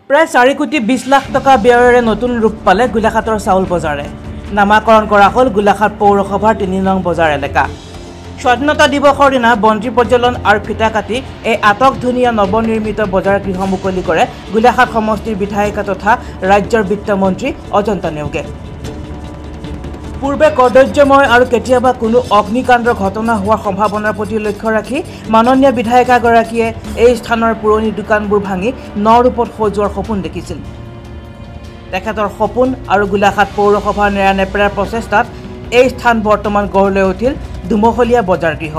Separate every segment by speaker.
Speaker 1: প্ৰায় 4 কোটি 20 লাখ টকা ব্যয়েৰে নতুন ৰূপ পালে গোলাঘাটৰ চাউল বজাৰে। নামাকৰণ কৰা হ'ল গোলাঘাট পৌৰসভাৰ 3 নং বজাৰ এলেকা। স্বাধীনতা দিৱসৰ দিনা বন্তি প্ৰজ্বলন আৰু ফিটা কাটি এই আটকধুনীয়া নৱনিৰ্মিত বজাৰ গৃহ মুকলি কৰে গোলাঘাট সমষ্টিৰ বিধায়িকা তথা ৰাজ্যৰ বিত্তমন্ত্ৰী অজন্তা নেওগে। পূৰ্বে কৰ্তব্যময় আৰু কেতিয়াবা কোনো অগ্নিকাণ্ডৰ ঘটনা হোৱাৰ সম্ভাৱনাৰ প্ৰতি লক্ষ্য ৰাখি মাননীয় বিধায়িকাগৰাকীয়ে এই স্থানৰ পুৰণি দোকানবোৰ ভাঙি নৰূপত সজোৱাৰ সপোন দেখিছিল। তেখেতৰ সপোন আৰু গোলাঘাট পৌৰসভাৰ নেৰানেপেৰাৰ প্ৰচেষ্টাত এই স্থান বৰ্তমান গঢ় লৈ উঠিল দুমহলীয়া বজাৰ গৃহ।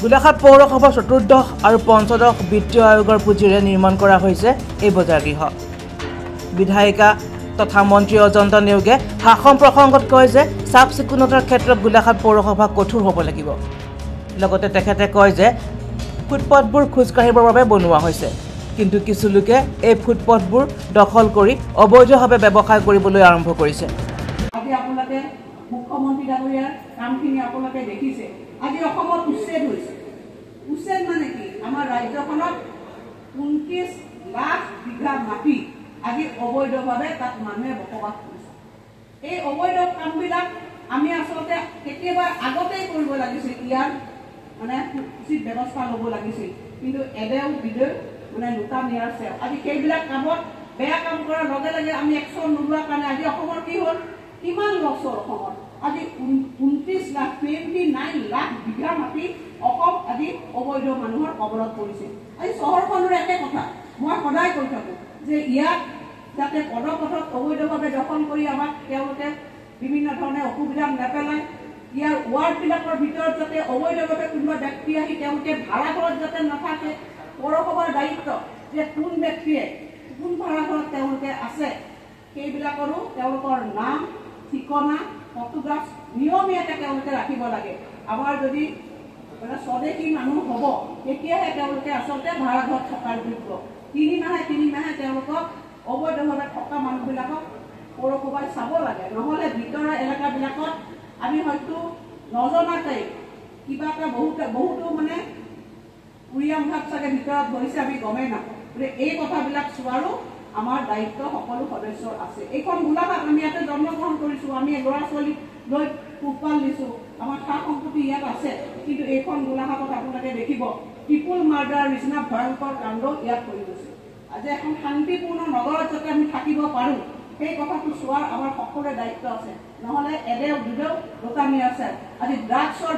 Speaker 1: গোলাঘাট পৌৰসভাৰ 14দশ আৰু 15দশ বিত্তীয় আয়োগৰ পুঁজিৰে নিৰ্মাণ কৰা হৈছে এই বজাৰ গৃহ। বিধায়িকা তথা মন্ত্ৰী অজন্তা নেওগে ভাষণ প্ৰসংগত কয় যে চাফ চিকুণতাৰ ক্ষেত্ৰত গোলাঘাট পৌৰসভা কঠোৰ হ'ব লাগিব। লগতে তেখেতে কয় যে ফুটপথবোৰ খোজকাঢ়িবৰ বাবে বনোৱা হৈছে, কিন্তু কিছু লোকে এই ফুটপথবোৰ দখল কৰি অবৈধভাৱে ব্যৱসায় কৰিবলৈ আৰম্ভ কৰিছে।
Speaker 2: আজি আপোনালোকে মুখ্যমন্ত্ৰী ডাঙৰীয়াৰ কামখিনি আপোনালোকে দেখিছে। আজি অসমত উচ্ছেদ হৈছে। উচ্ছেদ মানে কি? আমাৰ ৰাজ্যখনত 29 লাখ বিঘা মাটি আজি অবৈধভাৱে তাত মানুহে বসবাস কৰিছে। এই অবৈধ কামবিলাক আমি আচলতে কেতিয়াবা আগতেই কৰিব লাগিছিল, ইয়াৰ মানে উচিত ব্যৱস্থা ল'ব লাগিছিল, কিন্তু এদেও বিদেও মানে লুটা নিয়াৰছে। আজি সেইবিলাক কামত বেয়া কাম কৰাৰ লগে লগে আমি একশ্যন নোলোৱাৰ কাৰণে আজি অসমৰ কি হ'ল? কিমান লছৰ অসমত? আজি 29 লাখ 29 লাখ বিঘা মাটি অসম আজি অবৈধ মানুহৰ কবলত পৰিছে। আজি চহৰখনৰ একে কথা মই সদায় কৈ থাকোঁ যে ইয়াক যাতে পদপথত অবৈধভাৱে দখল কৰি আমাক তেওঁলোকে বিভিন্ন ধৰণে অসুবিধা নেপেলায়। ইয়াৰ ৱাৰ্ডবিলাকৰ ভিতৰত যাতে অবৈধভাৱে কোনোবা ব্যক্তি আহি তেওঁলোকে ভাড়াঘৰত যাতে নাথাকে। পৌৰসভাৰ দায়িত্ব যে কোন ব্যক্তিয়ে কোন ভাড়াঘৰত তেওঁলোকে আছে সেইবিলাকৰো তেওঁলোকৰ নাম ঠিকনা ফটোগ্ৰাফ নিয়মীয়াকৈ তেওঁলোকে ৰাখিব লাগে। আমাৰ যদি মানে স্বদেশী মানুহ হ'ব তেতিয়াহে তেওঁলোকে আচলতে ভাড়াঘৰত থকাৰ যোগ্য। 3 মাহে তেওঁলোকক অবৈধভাৱে থকা মানুহবিলাকক পৌৰসভাই চাব লাগে। নহ'লে ভিতৰৰ এলেকাবিলাকত আমি হয়তো নজনাকৈ কিবা এটা বহুতো মানে উৰিয়াম ভাৱ চাগে ভিতৰত ধৰিছে, আমি গমেই নাপাওঁ। গতিকে এই কথাবিলাক চোৱাৰো আমাৰ দায়িত্ব সকলো সদস্যৰ আছে। এইখন গোলাঘাট, আমি ইয়াতে জন্মগ্ৰহণ কৰিছোঁ, আমি ল'ৰা ছোৱালীক লৈ পোহপাল দিছোঁ, আমাৰ সা সম্পত্তি ইয়াত আছে, কিন্তু এইখন গোলাঘাটত আপোনালোকে দেখিব পিপুল মাৰ্ডাৰৰ নিচিনা ভয়ংকৰ কাণ্ড ইয়াত কৰি গৈছে। আজি এখন শান্তিপূৰ্ণ নগৰত যাতে আমি থাকিব পাৰোঁ সেই কথাটো চোৱাৰ আমাৰ সকলোৰে দায়িত্ব আছে। নহ'লে এদেও দুদেও লোটামি আছে। আজি ড্ৰাগছৰ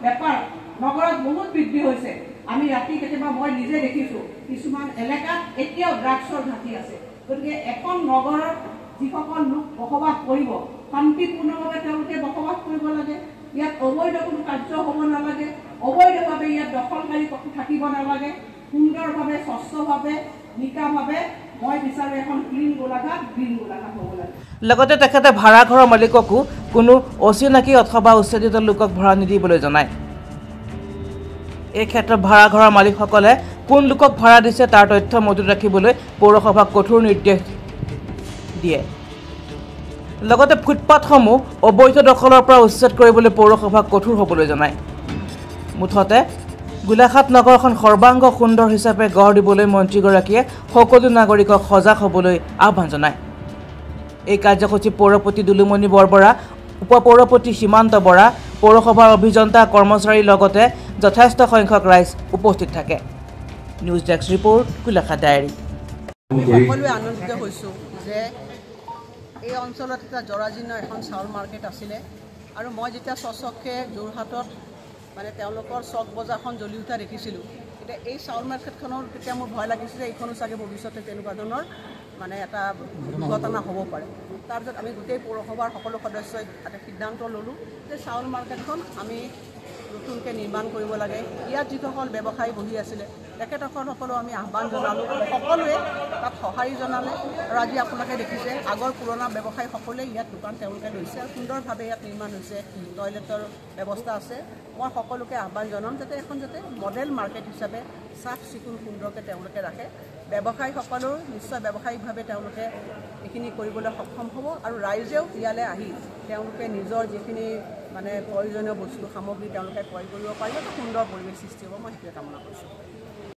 Speaker 2: বেপাৰ নগৰত বহুত বৃদ্ধি হৈছে। আমি ৰাতি কেতিয়াবা মই নিজে দেখিছোঁ কিছুমান এলেকাত এতিয়াও ড্ৰাগছৰ ঘাটি আছে। গতিকে এখন নগৰত যিসকল লোক বসবাস কৰিব শান্তিপূৰ্ণভাৱে তেওঁলোকে বসবাস কৰিব লাগে। ইয়াত অবৈধ কোনো কাৰ্য হ'ব নালাগে, অবৈধভাৱে ইয়াত দখলকাৰী থাকিব নালাগে। সুন্দৰভাৱে স্বচ্ছভাৱে নিকাভাৱে মই বিচাৰোঁ এখন ক্লিন গোলাঘাট, গ্ৰীণ গোলাঘাট হ'ব লাগে।
Speaker 1: লগতে তেখেতে ভাড়াঘৰৰ মালিককো কোনো অচিনাকি অথবা উচ্ছেদিত লোকক ভাড়া নিদিবলৈ জনায়। এই ক্ষেত্ৰত ভাড়াঘৰৰ মালিকসকলে কোন লোকক ভাড়া দিছে তাৰ তথ্য মজুত ৰাখিবলৈ পৌৰসভাক কঠোৰ নিৰ্দেশ দিয়ে। লগতে ফুটপাথসমূহ অবৈধ দখলৰ পৰা উচ্ছেদ কৰিবলৈ পৌৰসভাক কঠোৰ হ'বলৈ জনায়। মুঠতে গোলাঘাট নগৰখন সৰ্বাংগ সুন্দৰ হিচাপে গঢ় দিবলৈ মন্ত্ৰীগৰাকীয়ে সকলো নাগৰিকক সজাগ হ'বলৈ আহ্বান জনায়। এই কাৰ্যসূচীত পৌৰপতি দুলুমণি বৰবৰা, উপপৌৰপতি সীমান্ত বৰা, পৌৰসভাৰ অভিযন্তা কৰ্মচাৰীৰ লগতে যথেষ্ট সংখ্যক ৰাইজ উপস্থিত থাকে। News desk report, Golaghat diary.
Speaker 3: আমি সকলোৱে আনন্দিত হৈছোঁ যে এই অঞ্চলত এটা জৰাজীৰ্ণ এখন চাউল মাৰ্কেট আছিলে, আৰু মই যেতিয়া স্বচক্ষে যোৰহাটত মানে তেওঁলোকৰ চক বজাৰখন জ্বলি উঠা দেখিছিলোঁ, এতিয়া এই চাউল মাৰ্কেটখনৰ তেতিয়া মোৰ ভয় লাগিছে যে এইখনো চাগে ভৱিষ্যতে তেনেকুৱা ধৰণৰ মানে এটা দুৰ্ঘটনা হ'ব পাৰে। তাৰপিছত আমি গোটেই পৌৰসভাৰ সকলো সদস্যই এটা সিদ্ধান্ত ল'লোঁ যে চাউল মাৰ্কেটখন আমি নতুনকৈ নিৰ্মাণ কৰিব লাগে। ইয়াত যিসকল ব্যৱসায়ী বহি আছিলে তেখেতসকলকো আমি আহ্বান জনালোঁ, সকলোৱে তাত সঁহাৰি জনালে। আৰু আজি আপোনালোকে দেখিছে আগৰ পুৰণা ব্যৱসায়ী সকলোৱে ইয়াত দোকান তেওঁলোকে লৈছে আৰু সুন্দৰভাৱে ইয়াত নিৰ্মাণ হৈছে, টয়লেটৰ ব্যৱস্থা আছে। মই সকলোকে আহ্বান জনাম যাতে এখন মডেল মাৰ্কেট হিচাপে চাফ চিকুণ সুন্দৰকৈ তেওঁলোকে ৰাখে। ব্যৱসায়ীসকলেও নিশ্চয় ব্যৱসায়িকভাৱে তেওঁলোকে এইখিনি কৰিবলৈ সক্ষম হ'ব, আৰু ৰাইজেও ইয়ালৈ আহি তেওঁলোকে নিজৰ যিখিনি মানে প্ৰয়োজনীয় বস্তু সামগ্ৰী তেওঁলোকে ক্ৰয় কৰিব পাৰিব, এটা সুন্দৰ পৰিৱেশ সৃষ্টি হ'ব। মই সেইটোৱে কামনা কৰিছোঁ।